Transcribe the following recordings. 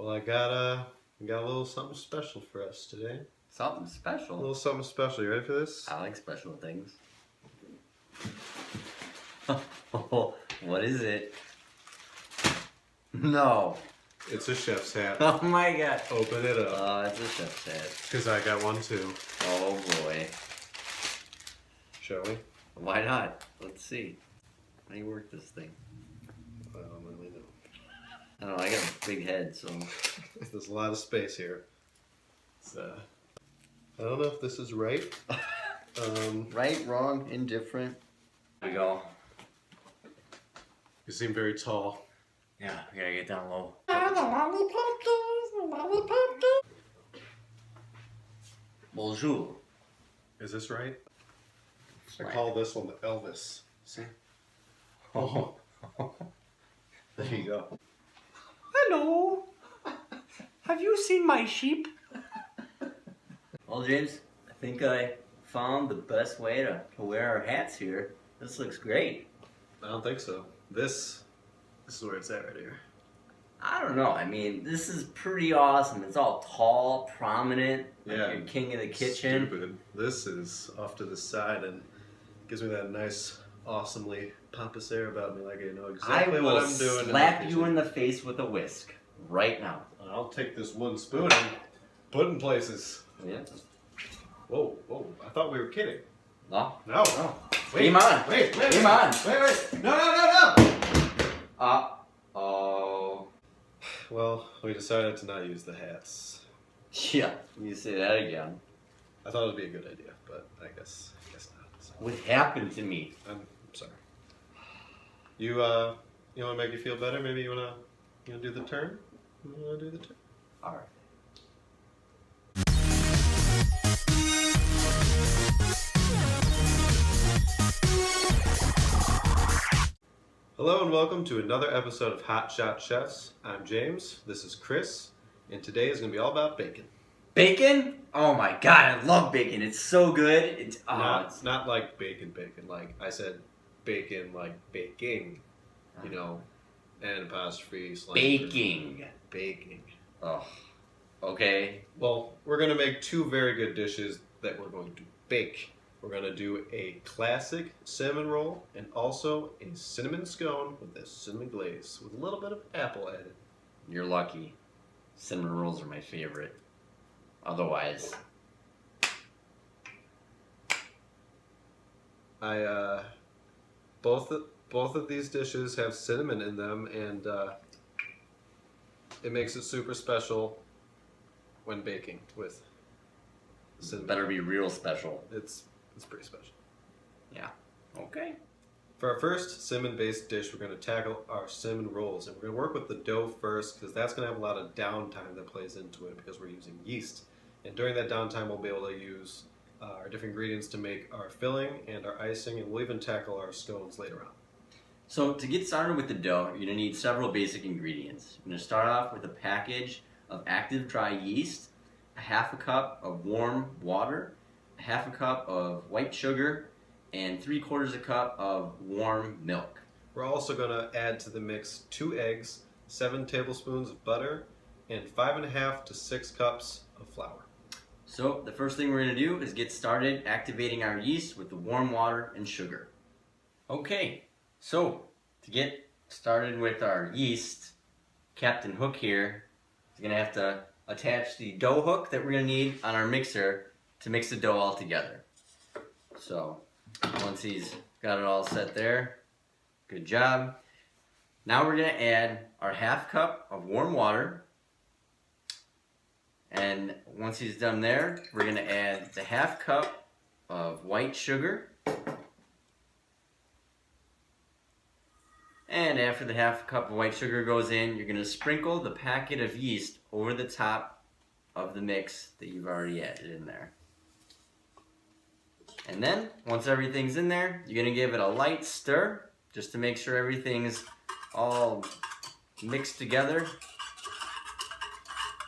Well, I got a little something special for us today. Something special? A little something special. You ready for this? I like special things. What is it? No. It's a chef's hat. Oh my god. Open it up. Oh, it's a chef's hat. Because I got one too. Oh boy. Shall we? Why not? Let's see. How do you work this thing? I don't really know. I don't know, I got a big head, so... There's a lot of space here. It's, I don't know if this is right. Right, wrong, indifferent. There we go. You seem very tall. Yeah, we gotta get down low. Bonjour. Is this right? Right. I call this one the Elvis. See? Oh. There you go. Hello. Have you seen my sheep? Well, James, I think I found the best way to wear our hats here. This looks great. I don't think so. This is where it's at right here. I don't know. I mean, this is pretty awesome. It's all tall, prominent, like Yeah. you're king of the kitchen. Stupid. This is off to the side and gives me that nice, awesomely pompous air about me, like I know exactly what I'm doing. Slap you in the face with a whisk right now. I'll take this one spoon and put it in places. Yeah. Whoa, whoa! I thought we were kidding. No. No. No. Wait, Game on. Wait. Game on. Wait. No. Uh-oh. Well, we decided to not use the hats. Yeah, you say that again. I thought it'd be a good idea, but I guess not. So, What happened to me? I'm sorry. You want to make you feel better? Maybe you wanna do the turn? You wanna do the turn? All right. Hello and welcome to another episode of Hot Shot Chefs. I'm James, this is Chris, and today is going to be all about bacon. Bacon? Oh my god, I love bacon. It's so good. It's Not like bacon, like I said bacon like baking, and apostrophe slang. baking. Oh, okay. Well, we're going to make two very good dishes that we're going to bake. We're going to do a classic cinnamon roll and also a cinnamon scone with a cinnamon glaze with a little bit of apple added. You're lucky. Cinnamon rolls are my favorite. Otherwise, Both of these dishes have cinnamon in them, and it makes it super special when baking with cinnamon. better be real special. It's pretty special. Yeah. Okay. For our first cinnamon-based dish, we're going to tackle our cinnamon rolls, and we're going to work with the dough first because that's going to have a lot of downtime that plays into it because we're using yeast. And during that downtime, we'll be able to use our different ingredients to make our filling and our icing, and we'll even tackle our scones later on. So to get started with the dough, you're going to need several basic ingredients. You're going to start off with a package of active dry yeast, a half a cup of warm water, a half a cup of white sugar, and 3/4 cup of warm milk. We're also going to add to the mix 2 eggs, 7 tablespoons of butter, and 5.5 to 6 cups of flour. So the first thing we're going to do is get started activating our yeast with the warm water and sugar. Okay, so to get started with our yeast, Captain Hook here is going to have to attach the dough hook that we're going to need on our mixer to mix the dough all together. So once he's got it all set there, good job. Now we're going to add our half cup of warm water. And once he's done there, we're going to add the half cup of white sugar. And after the half cup of white sugar goes in, you're going to sprinkle the packet of yeast over the top of the mix that you've already added in there. And then, once everything's in there, you're going to give it a light stir just to make sure everything's all mixed together.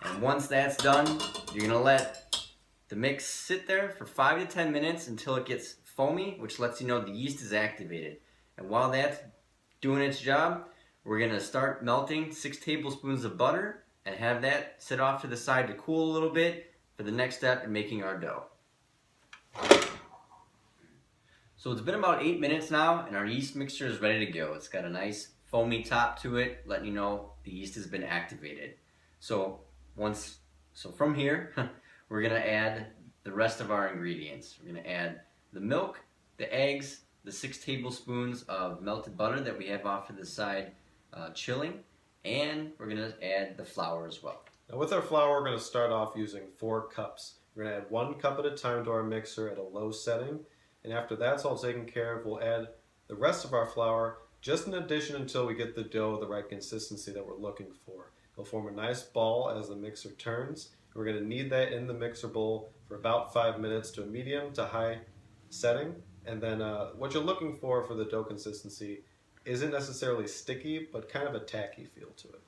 And once that's done, you're going to let the mix sit there for 5 to 10 minutes until it gets foamy, which lets you know the yeast is activated. And while that's doing its job, we're going to start melting 6 tablespoons of butter and have that sit off to the side to cool a little bit for the next step in making our dough. So it's been about 8 minutes now, and our yeast mixture is ready to go. It's got a nice foamy top to it, letting you know the yeast has been activated. So from here, we're gonna add the rest of our ingredients. We're gonna add the milk, the eggs, the 6 tablespoons of melted butter that we have off to the side chilling, and we're gonna add the flour as well. Now with our flour, we're going to start off using 4 cups. We're going to add 1 cup at a time to our mixer at a low setting, and after that's all taken care of, we'll add the rest of our flour just in addition until we get the dough the right consistency that we're looking for. It'll form a nice ball as the mixer turns. We're going to knead that in the mixer bowl for about 5 minutes to a medium to high setting. And then what you're looking for the dough consistency isn't necessarily sticky, but kind of a tacky feel to it.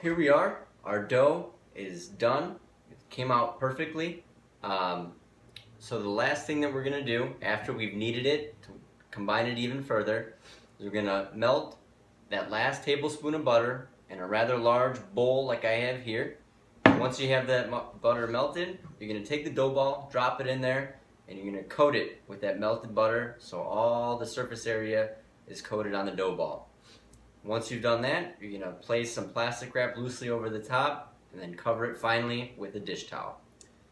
Here we are. Our dough is done. It came out perfectly. So the last thing that we're going to do after we've kneaded it to combine it even further is we're going to melt that last tablespoon of butter in a rather large bowl like I have here. And once you have that butter melted, you're going to take the dough ball, drop it in there, and you're going to coat it with that melted butter so all the surface area is coated on the dough ball. Once you've done that, you're going to place some plastic wrap loosely over the top and then cover it finally with a dish towel.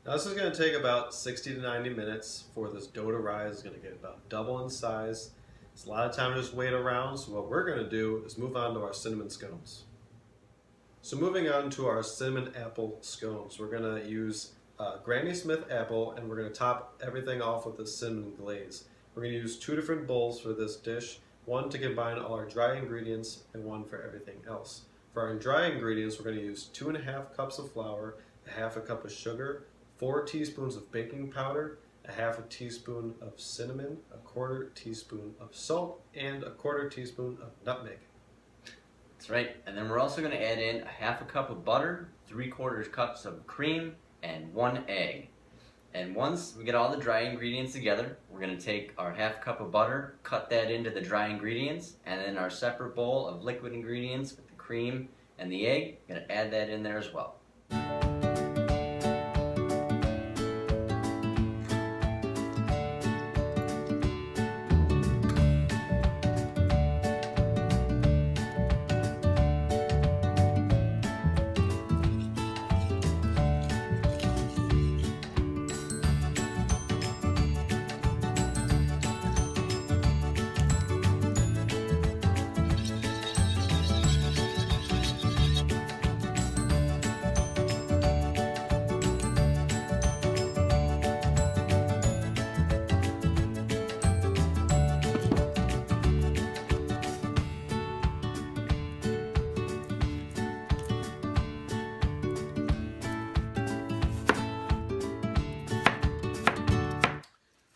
Now this is going to take about 60 to 90 minutes for this dough to rise. It's going to get about double in size. It's a lot of time to just wait around, so what we're going to do is move on to our cinnamon scones. So moving on to our cinnamon apple scones, we're going to use Granny Smith apple, and we're going to top everything off with a cinnamon glaze. We're going to use 2 different bowls for this dish. One to combine all our dry ingredients and one for everything else. For our dry ingredients, we're going to use 2.5 cups of flour, a half a cup of sugar, 4 teaspoons of baking powder, a half a teaspoon of cinnamon, a 1/4 teaspoon of salt, and a 1/4 teaspoon of nutmeg. That's right. And then we're also going to add in a half a cup of butter, 3/4 cups of cream, and 1 egg. And once we get all the dry ingredients together, we're going to take our half cup of butter, cut that into the dry ingredients, and then our separate bowl of liquid ingredients with the cream and the egg, we're going to add that in there as well.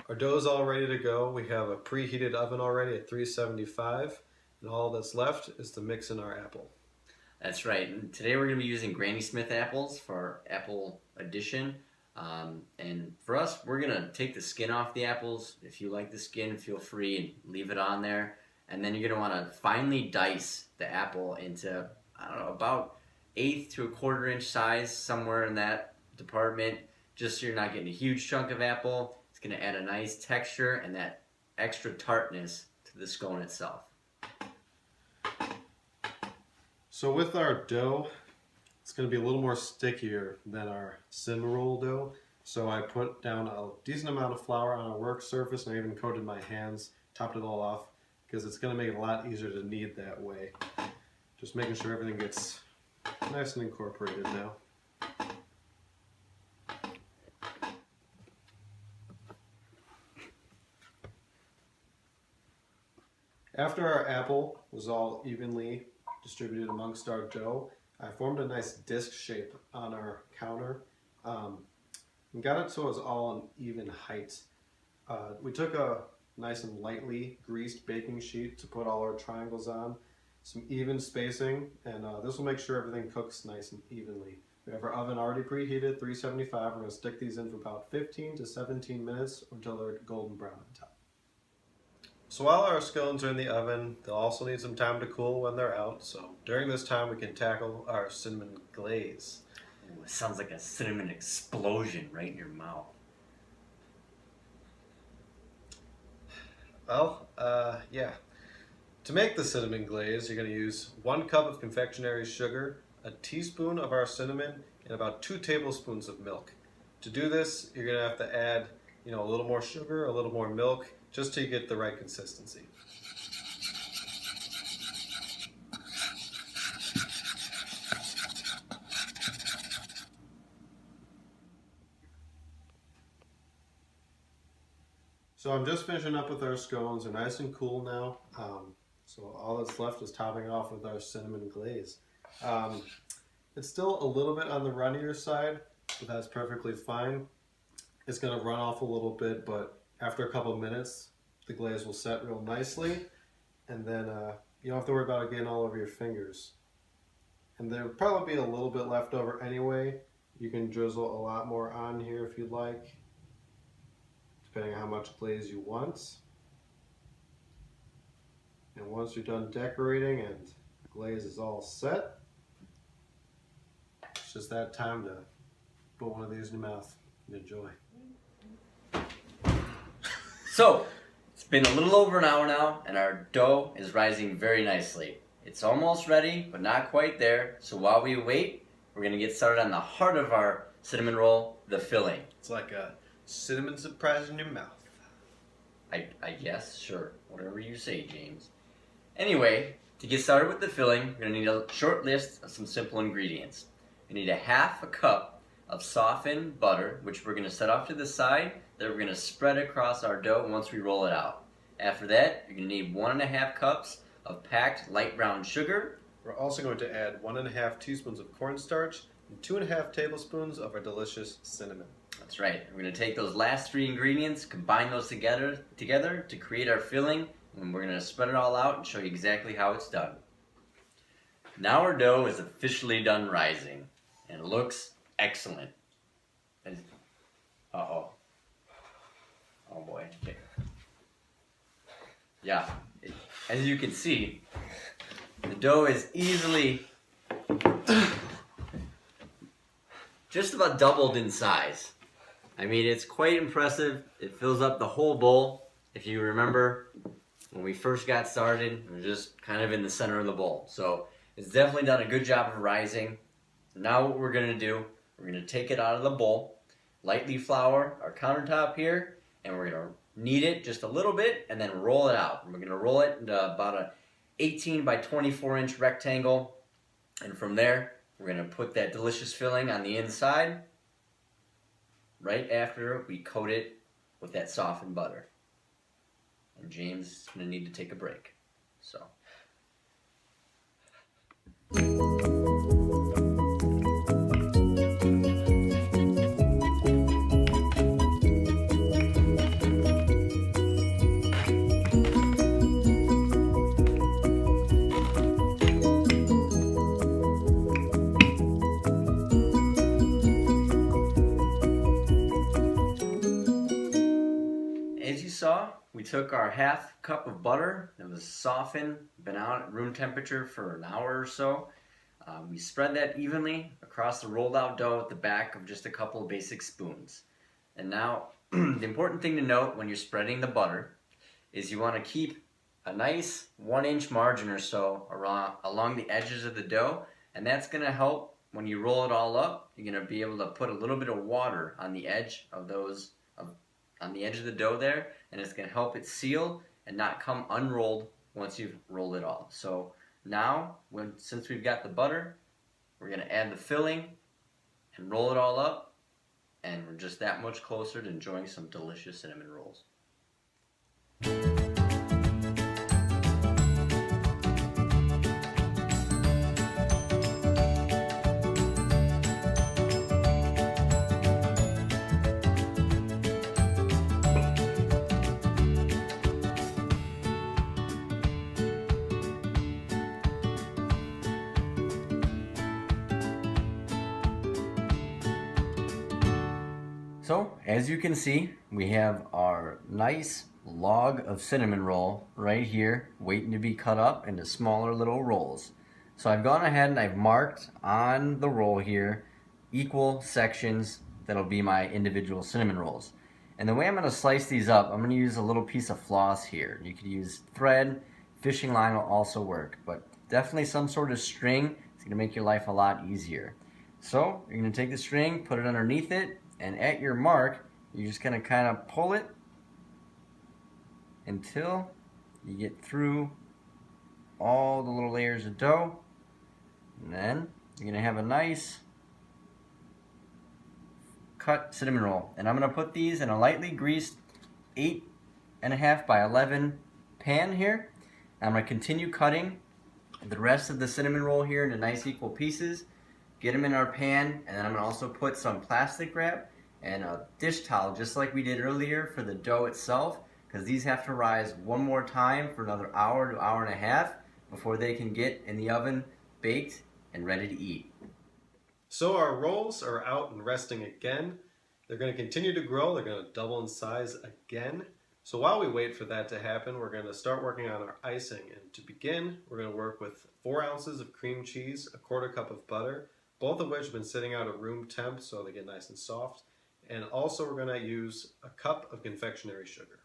Our dough is all ready to go. We have a preheated oven already at 375, and all that's left is to mix in our apple. That's right. And today we're going to be using Granny Smith apples for our apple addition. And for us, we're going to take the skin off the apples. If you like the skin, feel free and leave it on there. And then you're going to want to finely dice the apple into, I don't know, about 1/8 to 1/4 inch size, somewhere in that department, just so you're not getting a huge chunk of apple. It's going to add a nice texture and that extra tartness to the scone itself. So with our dough it's going to be a little more stickier than our cinnamon roll dough. So I put down a decent amount of flour on a work surface, and I even coated my hands, topped it all off, because it's going to make it a lot easier to knead that way. Just making sure everything gets nice and incorporated now. After our apple was all evenly distributed amongst our dough, I formed a nice disc shape on our counter and got it so it was all an even height. We took a nice and lightly greased baking sheet to put all our triangles on, some even spacing, and this will make sure everything cooks nice and evenly. We have our oven already preheated, 375. We're going to stick these in for about 15 to 17 minutes until they're golden brown on top. So while our scones are in the oven, they'll also need some time to cool when they're out. So during this time, we can tackle our cinnamon glaze. Ooh, it sounds like a cinnamon explosion right in your mouth. Well, yeah. To make the cinnamon glaze, you're going to use 1 cup of confectionery sugar, a teaspoon of our cinnamon, and about 2 tablespoons of milk. To do this, you're going to have to add, a little more sugar, a little more milk, just till you get the right consistency. So I'm just finishing up with our scones. They're nice and cool now. So all that's left is topping off with our cinnamon glaze. It's still a little bit on the runnier side, but that's perfectly fine. It's going to run off a little bit, but after a couple of minutes, the glaze will set real nicely, and then you don't have to worry about it getting all over your fingers. And there'll probably be a little bit left over anyway. You can drizzle a lot more on here if you'd like, depending on how much glaze you want. And once you're done decorating and the glaze is all set, it's just that time to put one of these in your mouth and enjoy. So, it's been a little over an hour now, and our dough is rising very nicely. It's almost ready, but not quite there. So while we wait, we're going to get started on the heart of our cinnamon roll, the filling. It's like a cinnamon surprise in your mouth. I guess, sure. Whatever you say, James. Anyway, to get started with the filling, we're going to need a short list of some simple ingredients. We need a half a cup of softened butter, which we're going to set off to the side, that we're going to spread across our dough once we roll it out. After that, you're going to need 1.5 cups of packed light brown sugar. We're also going to add 1.5 teaspoons of cornstarch and 2.5 tablespoons of our delicious cinnamon. That's right. We're going to take those last 3 ingredients, combine those together to create our filling, and we're going to spread it all out and show you exactly how it's done. Now our dough is officially done rising, and it looks excellent. Uh-oh. Oh boy. Okay. Yeah, as you can see, the dough is easily just about doubled in size. I mean, it's quite impressive. It fills up the whole bowl. If you remember, when we first got started, it was just kind of in the center of the bowl. So it's definitely done a good job of rising. Now what we're going to do, we're going to take it out of the bowl, lightly flour our countertop here, and we're going to knead it just a little bit and then roll it out. And we're going to roll it into about a 18 by 24 inch rectangle. And from there, we're going to put that delicious filling on the inside right after we coat it with that softened butter. And James is going to need to take a break. So. As you saw, we took our half cup of butter that was softened, been out at room temperature for an hour or so. We spread that evenly across the rolled out dough at the back of just a couple of basic spoons. And now, the important thing to note when you're spreading the butter is you want to keep a nice 1 inch margin or so along the edges of the dough, and that's going to help when you roll it all up, you're going to be able to put a little bit of water on the edge of on the edge of the dough there, and it's going to help it seal and not come unrolled once you've rolled it all. So now, since we've got the butter, we're going to add the filling and roll it all up, and we're just that much closer to enjoying some delicious cinnamon rolls. So, as you can see, we have our nice log of cinnamon roll right here, waiting to be cut up into smaller little rolls. So I've gone ahead and I've marked on the roll here equal sections that'll be my individual cinnamon rolls. And the way I'm going to slice these up, I'm going to use a little piece of floss here. You could use thread, fishing line will also work, but definitely some sort of string is going to make your life a lot easier. So you're going to take the string, put it underneath it, and at your mark, you're just going to kind of pull it until you get through all the little layers of dough. And then you're going to have a nice cut cinnamon roll. And I'm going to put these in a lightly greased 8.5 by 11 pan here. I'm going to continue cutting the rest of the cinnamon roll here into nice equal pieces. Get them in our pan, and then I'm going to also put some plastic wrap and a dish towel just like we did earlier for the dough itself, because these have to rise one more time for another hour to hour and a half before they can get in the oven baked and ready to eat. So our rolls are out and resting again. They're going to continue to grow. They're going to double in size again. So while we wait for that to happen, we're going to start working on our icing. And to begin, we're going to work with 4 ounces of cream cheese, a 1/4 cup of butter, both of which have been sitting out at room temp so they get nice and soft. And also we're going to use a cup of confectionery sugar.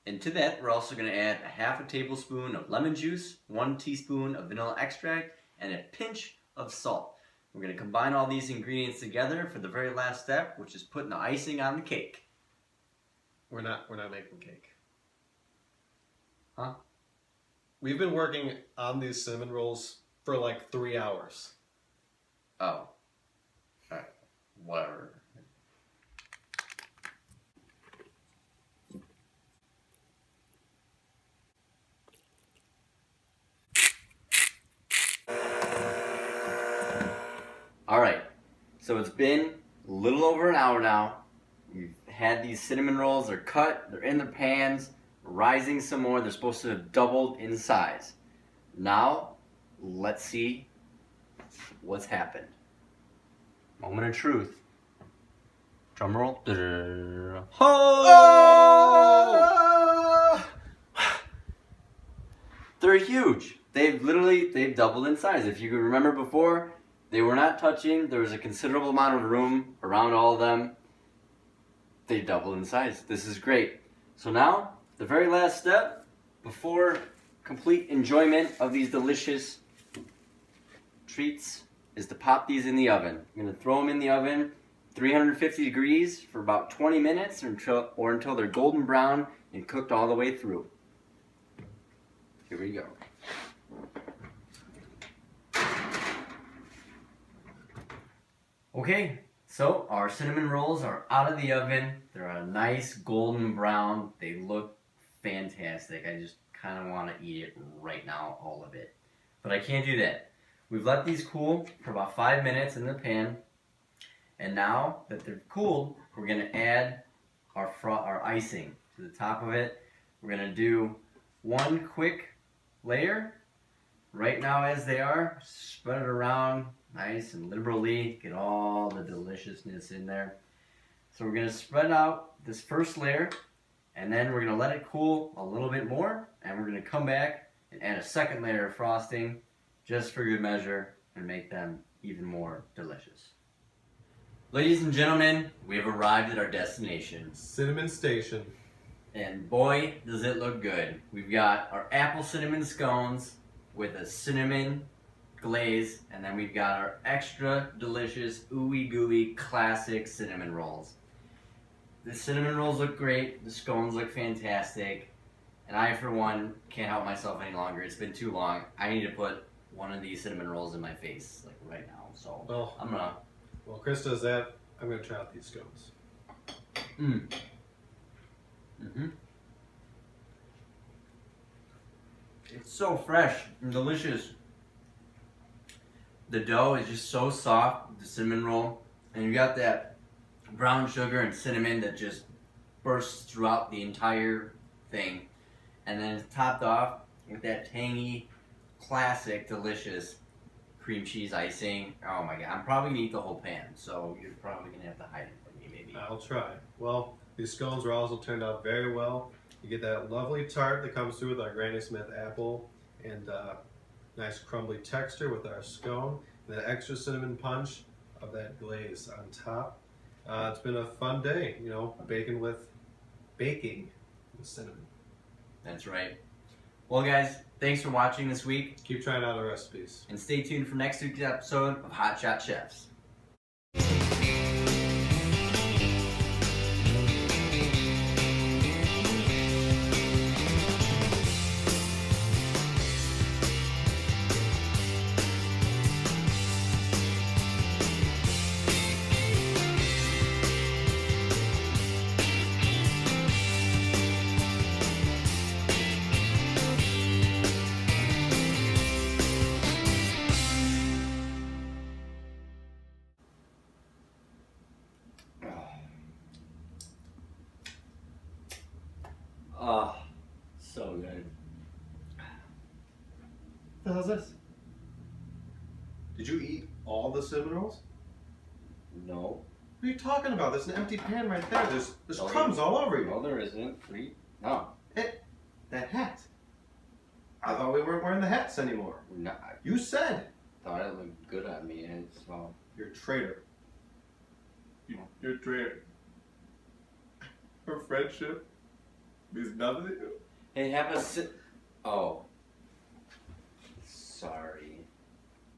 And to that, we're also going to add a 1/2 tablespoon of lemon juice, 1 teaspoon of vanilla extract, and a pinch of salt. We're going to combine all these ingredients together for the very last step, which is putting the icing on the cake. We're not making cake. Huh? We've been working on these cinnamon rolls for like 3 hours. Oh. Alright. Whatever. Alright. So it's been a little over an hour now. We've had these cinnamon rolls. They're cut. They're in the pans. Rising some more. They're supposed to have doubled in size. Now, let's see what's happened. Moment of truth. Drum roll. Oh! They're huge. They've doubled in size. If you can remember before, they were not touching. There was a considerable amount of room around all of them. They doubled in size. This is great. So now, the very last step before complete enjoyment of these delicious treats is to pop these in the oven. I'm going to throw them in the oven 350 degrees for about 20 minutes or until they're golden brown and cooked all the way through. Here we go. Okay, so our cinnamon rolls are out of the oven. They're a nice golden brown. They look fantastic. I just kind of want to eat it right now, all of it. But I can't do that. We've let these cool for about 5 minutes in the pan. And now that they're cooled, we're going to add our icing to the top of it. We're going to do one quick layer right now as they are. Spread it around nice and liberally. Get all the deliciousness in there. So we're going to spread out this first layer, and then we're going to let it cool a little bit more, and we're going to come back and add a second layer of frosting just for good measure and make them even more delicious. Ladies and gentlemen, we have arrived at our destination. Cinnamon Station. And boy, does it look good. We've got our apple cinnamon scones with a cinnamon Glaze, and then we've got our extra delicious, ooey gooey, classic cinnamon rolls. The cinnamon rolls look great, the scones look fantastic, and I, for one, can't help myself any longer. It's been too long. I need to put one of these cinnamon rolls in my face, like right now. So Well, I'm gonna. while Chris does that, I'm gonna try out these scones. It's so fresh and delicious. The dough is just so soft, the cinnamon roll, and you got that brown sugar and cinnamon that just bursts throughout the entire thing. And then it's topped off with that tangy, classic, delicious cream cheese icing. Oh my god, I'm probably gonna eat the whole pan, so you're probably gonna have to hide it from me maybe. I'll try. Well, these scones were also turned out very well. You get that lovely tart that comes through with our Granny Smith apple and nice crumbly texture with our scone, and that extra cinnamon punch of that glaze on top. It's been a fun day, you know, baking with cinnamon. That's right. Well, guys, thanks for watching this week, Keep trying out our recipes. and stay tuned for next week's episode of Hot Shot Chefs. Oh, so good. What the hell's this? Did you eat all the cinnamon rolls? No. What are you talking about? There's an empty pan right there. There's Oh, crumbs all over you. No, there isn't. No. That hat. I thought we weren't wearing the hats anymore. No, I You said. thought it looked good on me, and it's well. You're a traitor. You're a traitor. Our friendship means nothing to you. Hey, have a sit. Oh. Sorry.